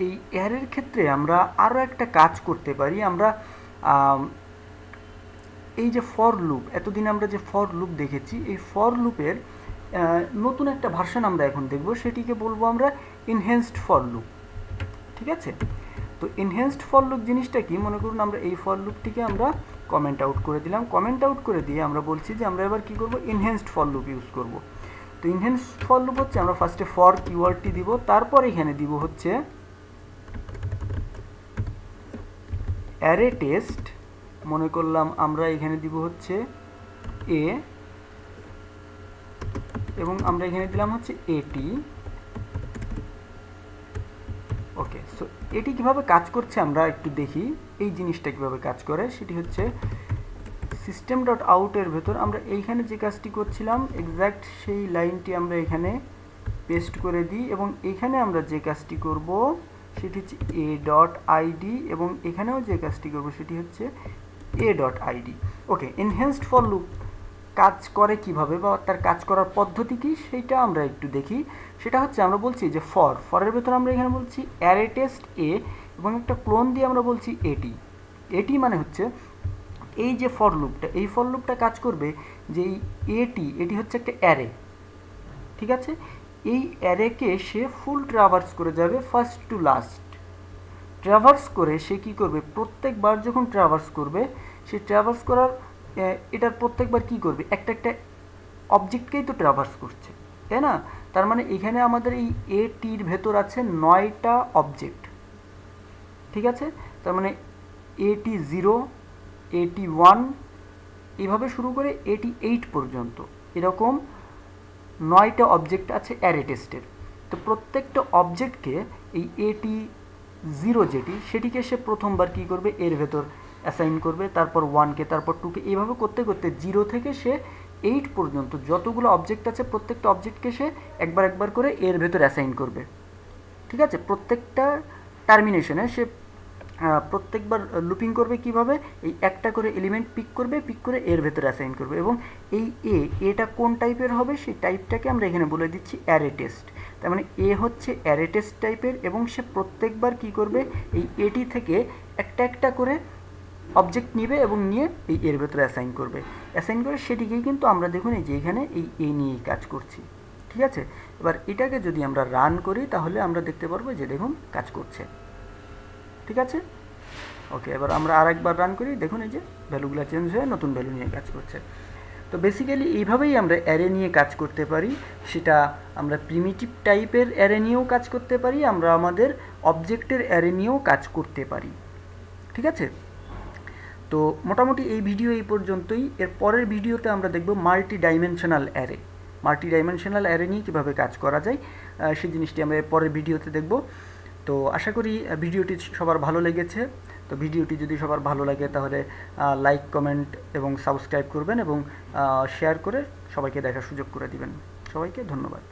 এই অ্যারের ক্ষেত্রে আমরা আরও একটা কাজ করতে পারি। আমরা এই যে ফর লুপ এতদিন আমরা যে ফর লুপ দেখেছি এই ফর লুপের নতুন একটা ভার্সন আমরা এখন দেখব, সেটিকে বলবো আমরা এনহ্যান্সড ফর লুপ। ঠিক আছে, তো এনহ্যান্সড ফর লুপ জিনিসটা কি মনে করুন আমরা এই ফর লুপটিকে আমরা কমেন্ট আউট করে দিলাম। কমেন্ট আউট করে দিয়ে আমরা বলছি যে আমরা এবার কি করব এনহ্যান্সড ফর লুপ ইউজ করব। তো এনহ্যান্সড ফর লুপ হচ্ছে আমরা ফার্স্টে ফর কিওয়ার্ডটি দিব, তারপর এখানে দিব হচ্ছে অ্যারে টেস্ট। মনে করলাম আমরা এখানে দিব হচ্ছে এ এবং আমরা এখানে দিলাম হচ্ছে এটি। ওকে, সো এটি কিভাবে কাজ করছে আমরা একটু দেখি। এই জিনিসটা কিভাবে কাজ করে সেটি হচ্ছে সিস্টেম ডট আউটের ভেতর আমরা এইখানে যে কাজটি করছিলাম এক্স্যাক্ট সেই লাইনটি আমরা এখানে পেস্ট করে দিই এবং এখানে আমরা যে কাজটি করব সেটি হচ্ছে এ ডট আইডি এবং এখানেও যে কাজটি করব সেটি হচ্ছে A dot ID. Okay, enhanced for loop কাজ করে কিভাবে বা তার কাজ করার পদ্ধতি কি সেইটা আমরা একটু দেখি। সেটা হচ্ছে আমরা বলছি যে ফরের ভেতর আমরা এখানে বলছি অ্যারে টেস্ট এ এবং একটা ক্লোন দিয়ে আমরা বলছি এটি মানে হচ্ছে এই যে ফর লুপটা এই ফর লুপটা কাজ করবে যে এই এটি হচ্ছে একটা অ্যারে। ঠিক আছে, এই অ্যারেকে সে ফুল ট্রাভার্স করে যাবে ফার্স্ট টু লাস্ট। ট্রাভার্স করে সে কী করবে, প্রত্যেকবার যখন ট্রাভার্স করবে সে ট্রাভার্স করার এটার প্রত্যেকবার কী করবে, একটা একটা অবজেক্টকেই তো ট্রাভার্স করছে, তাই না? তার মানে এখানে আমাদের এই এটির ভেতর আছে 9টা অবজেক্ট, ঠিক আছে? তার মানে AT0, AT1 এভাবে শুরু করে AT8 পর্যন্ত এরকম 9টা অবজেক্ট আছে অ্যারে টেস্টের। তো প্রত্যেকটা অবজেক্টকে এই AT0 যেটি সেটিকে সে প্রথমবার কী করবে, এর ভেতর অ্যাসাইন করবে, তারপর 1কে, তারপর 2কে, এইভাবে করতে করতে 0 থেকে সে 8 পর্যন্ত যতগুলো অবজেক্ট আছে প্রত্যেকটা অবজেক্টকে সে একবার একবার করে এর ভেতর অ্যাসাইন করবে, ঠিক আছে? প্রত্যেকটা টার্মিনেশনে সে প্রত্যেকবার লুপিং করবে কিভাবে, এই একটা করে এলিমেন্ট পিক করবে, পিক করে এর ভেতরে অ্যাসাইন করবে, এবং এই এটা কোন টাইপের হবে সেই টাইপটাকে আমরা এখানে বলে দিচ্ছি অ্যারে টেস্ট। তার মানে এ হচ্ছে অ্যারে টেস্ট টাইপের, এবং সে প্রত্যেকবার কি করবে, এই এটি থেকে একটা একটা করে অবজেক্ট নেবে এবং নিয়ে এই এর ভেতরে অ্যাসাইন করবে, অ্যাসাইন করে সেটিকেই কিন্তু আমরা দেখুন এই যে এখানে এই এ নিয়েই কাজ করছি, ঠিক আছে? এবার এটাকে যদি আমরা রান করি তাহলে আমরা দেখতে পারবো যে দেখুন কাজ করছে, ঠিক আছে? ওকে, এবার আমরা আরেকবার রান করি, দেখুন এই যে ভ্যালুগুলো চেঞ্জ হয়ে নতুন ভ্যালু নিয়ে কাজ করছে। তো বেসিক্যালি এইভাবেই আমরা অ্যারে নিয়ে কাজ করতে পারি, সেটা আমরা প্রিমিটিভ টাইপের অ্যারে নিয়েও কাজ করতে পারি, আমরা আমাদের অবজেক্টের অ্যারে নিয়েও কাজ করতে পারি, ঠিক আছে? তো মোটামুটি এই ভিডিও এই পর্যন্তই। এর পরের ভিডিওতে আমরা দেখব multi dimensional array, multi dimensional array নিয়ে কীভাবে কাজ করা যায় সেই জিনিসটি আমরা এর পরের ভিডিওতে দেখব। তো আশা করি ভিডিওটি সবার ভালো লেগেছে। তো ভিডিওটি যদি সবার ভালো লাগে তাহলে লাইক, কমেন্ট এবং সাবস্ক্রাইব করবেন, এবং শেয়ার করে সবাইকে দেখার সুযোগ করে দিবেন। সবাইকে ধন্যবাদ।